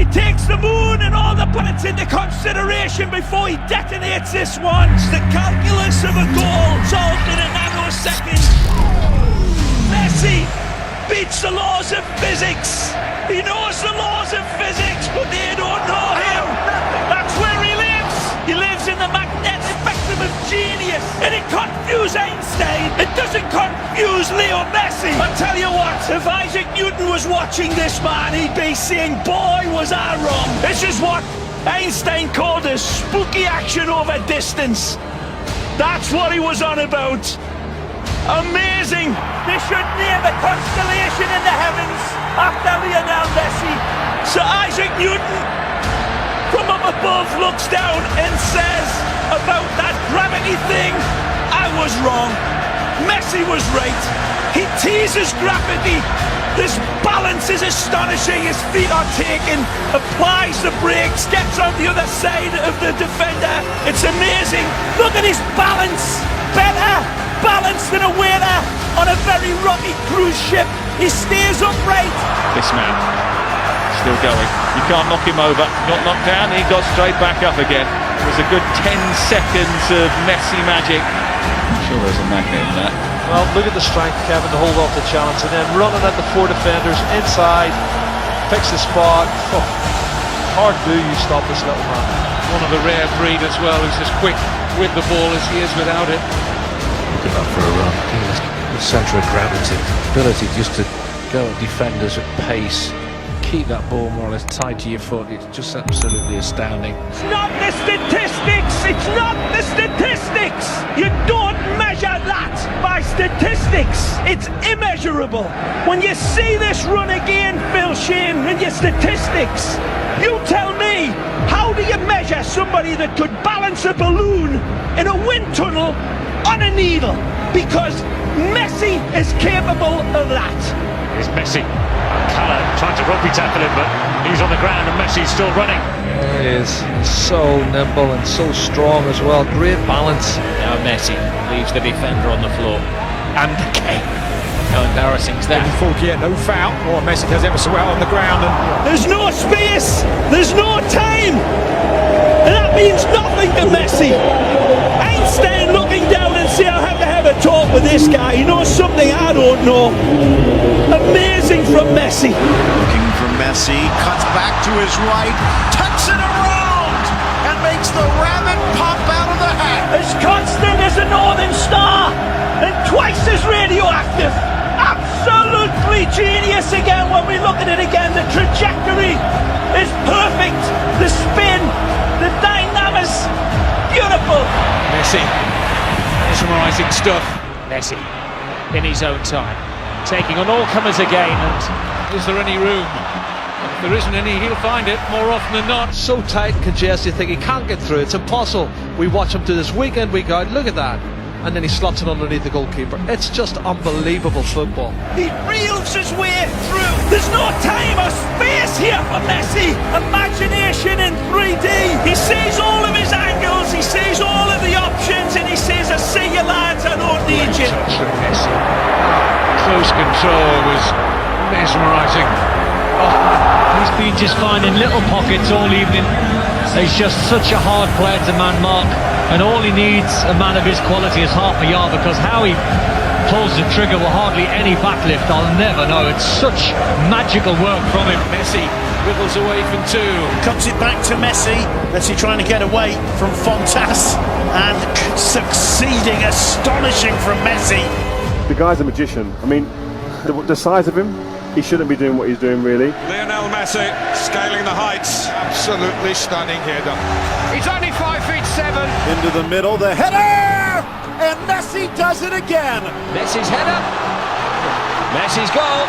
He takes the moon and all the planets into consideration before he detonates this one. It's the calculus of a goal solved in a nanosecond. Messi beats the laws of physics. He knows the laws of physics, but they don't know him. That's where he lives. He lives in the magnetic spectrum of genius. And it confused Einstein. It doesn't confuse Leo Messi. I tell you what, if Isaac Newton was watching this man, he'd be saying, boy, was I wrong. This is what Einstein called a spooky action over distance. That's what he was on about. Amazing. They should name a constellation in the heavens after Lionel Messi. Sir Isaac Newton from up above looks down and says about that gravity thing, I was wrong. Messi was right. He teases gravity. This balance is astonishing. His feet are taken, applies the brakes, gets on the other side of the defender. It's amazing. Look at his balance. Better balance than a waiter on a very rocky cruise ship. He stays upright. This man still going. You can't knock him over. Got knocked down, he got straight back up again. It was a good 10 seconds of Messi magic. I'm sure there's a magnet in that. Well, look at the strength, Kevin, to hold off the challenge, and then running at the four defenders inside, fix the spot. Oh, hard do you stop this little man. One of the rare breed as well, who's as quick with the ball as he is without it. Look at that for a run. The centre of gravity, ability just to go at defenders at pace. Keep that ball more or less tied to your foot. It's just absolutely astounding. It's not the statistics. It's not the statistics. You don't measure that by statistics. It's immeasurable. When you see this run again, Phil Shane, in your statistics, you tell me, how do you measure somebody that could balance a balloon in a wind tunnel on a needle? Because Messi is capable of that. Here's Messi. Kala trying to rugby tackle him, but he's on the ground and Messi's still running. He is so nimble and so strong as well. Great balance. Now Messi leaves the defender on the floor. And the kick. How embarrassing is that? No foul. Oh, Messi does ever so well on the ground. And there's no space. There's no time. And that means nothing to Messi. Einstein looking down and say, I have to have a talk with this guy. He knows something I don't know. Amazing from Messi. Looking for Messi, cuts back to his right, tucks it around, and makes the rabbit pop out of the hat. As constant as a northern star, and twice as radioactive. Absolutely genius again when we look at it again. The trajectory is perfect. The spin, the dynamics, beautiful. Messi, mesmerising stuff. Messi, in his own time, taking on all comers again. And is there any room? If there isn't any, he'll find it more often than not. So tight and congested, you think he can't get through. It's impossible. We watch him do this week in, week out. Look at that. And then he slots it underneath the goalkeeper. It's just unbelievable football. He reels his way through. There's no time or space here for Messi. Imagination in 3D. He sees all of his angles, he sees all of the options, and he says, I see you lads, I don't need you. Touch from Messi. Close control was mesmerising. He's been just finding little pockets all evening. He's just such a hard player to man mark, and all he needs, a man of his quality, is half a yard, because how he pulls the trigger with hardly any backlift, I'll never know. It's such magical work from him. Messi wriggles away from two. Comes it back to Messi. Messi trying to get away from Fontas and succeeding. Astonishing from Messi. The guy's a magician. I mean, the size of him, he shouldn't be doing what he's doing, really. Lionel Messi scaling the heights. Absolutely stunning here, done. He's only 5'7". Into the middle, the header! And Messi does it again. Messi's header. Messi's goal.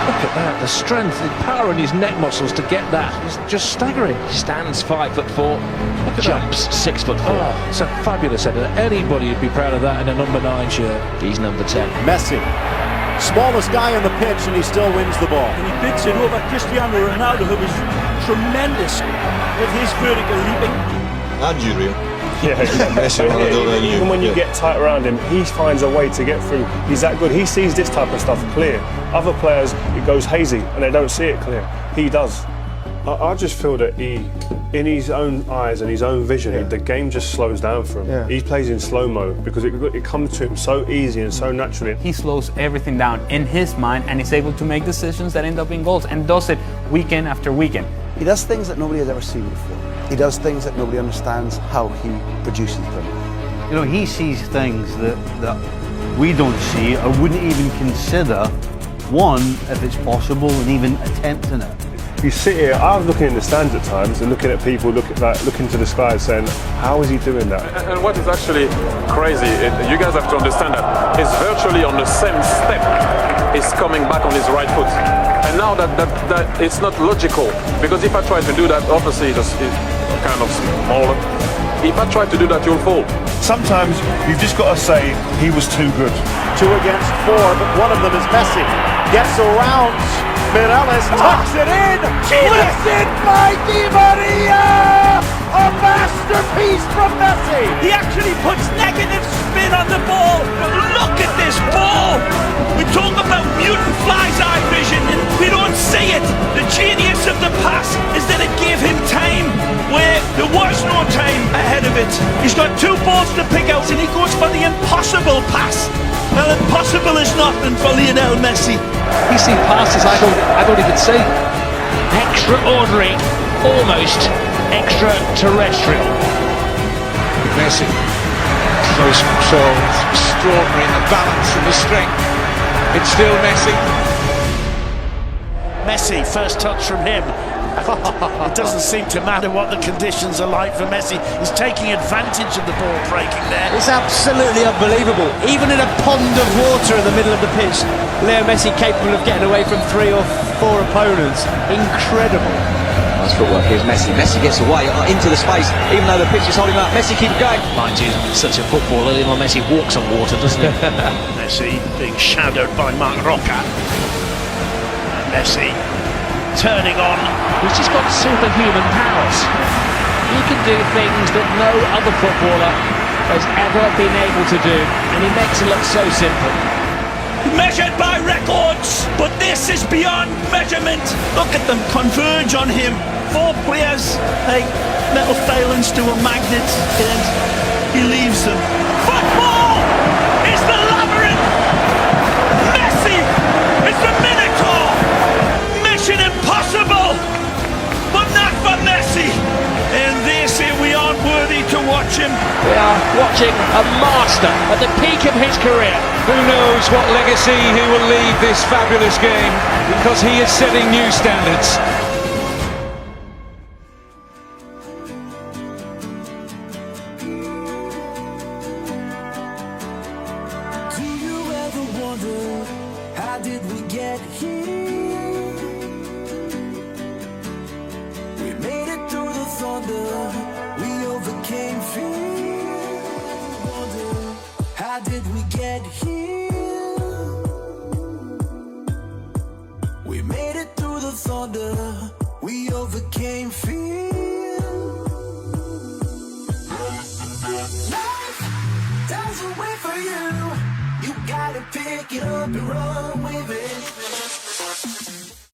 Look at that, the strength, the power in his neck muscles to get that. It's just staggering. Stands 5'4". Jumps 6'4". Oh, it's a fabulous header. Anybody would be proud of that in a number 9 shirt. He's number 10. Messi. Smallest guy on the pitch, and he still wins the ball. And he bids it over Cristiano Ronaldo, who was tremendous with his vertical leaping. And you, real. Yeah, Messi, Ronaldo, and you. Even when you get tight around him, he finds a way to get through. He's that good. He sees this type of stuff clear. Other players, it goes hazy, and they don't see it clear. He does. I just feel that in his own eyes and his own vision, the game just slows down for him. He plays in slow-mo because it comes to him so easy and so naturally. He slows everything down in his mind and is able to make decisions that end up in goals, and does it weekend after weekend. He does things that nobody has ever seen before. He does things that nobody understands how he produces them. You know, he sees things that we don't see or wouldn't even consider, one, if it's possible, and even attempting it. You sit here, I was looking in the stands at times and looking at people looking to the sky and saying, how is he doing that? And what is actually crazy, you guys have to understand that he's virtually on the same step. He's coming back on his right foot. And now that it's not logical, because if I try to do that, obviously it's kind of smaller. If I try to do that, you'll fall. Sometimes you've just got to say he was too good. 2 against 4, but one of them is Messi. Gets around. Mireles tucks it in. Listen by Di Maria. A masterpiece from Messi. He actually puts negative spin on the ball. But look at this ball. We talk about mutant fly's eye vision and we don't see it. The genius of the pass is that it gave him time where there was no time ahead of it. He's got 2 balls to pick out and he goes for the impossible pass. Well, impossible is nothing for Lionel Messi. He's seen passes I don't even see. Extraordinary, almost extraterrestrial. Messi, close control, extraordinary in the balance and the strength. It's still Messi. Messi, first touch from him. It doesn't seem to matter what the conditions are like for Messi. He's taking advantage of the ball breaking there. It's absolutely unbelievable. Even in a pond of water in the middle of the pitch, Leo Messi capable of getting away from 3 or 4 opponents. Incredible. Nice footwork. Here's Messi. Messi gets away into the space, even though the pitch is holding him up. Messi keeps going. Mind you, such a footballer, Lionel Messi walks on water, doesn't he? Messi being shadowed by Marc Roca. And Messi turning on. He's just got superhuman powers. He can do things that no other footballer has ever been able to do, and he makes it look so simple. Measured by records, but this is beyond measurement. Look at them converge on him. 4 players, like metal filings to a magnet, and he leaves them. Football is the labyrinth. Messi is the Minotaur. Mission impossible, but not for Messi. And they say we aren't worthy to watch him. We are watching a master at the peak of his career. Who knows what legacy he will leave this fabulous game, because he is setting new standards. Do you ever wonder, how did we get here? We made it through the thunder, we overcame fear. Wonder, how did we get here? We made it through the thunder, we overcame fear. Life doesn't wait for you. You gotta pick it up and run.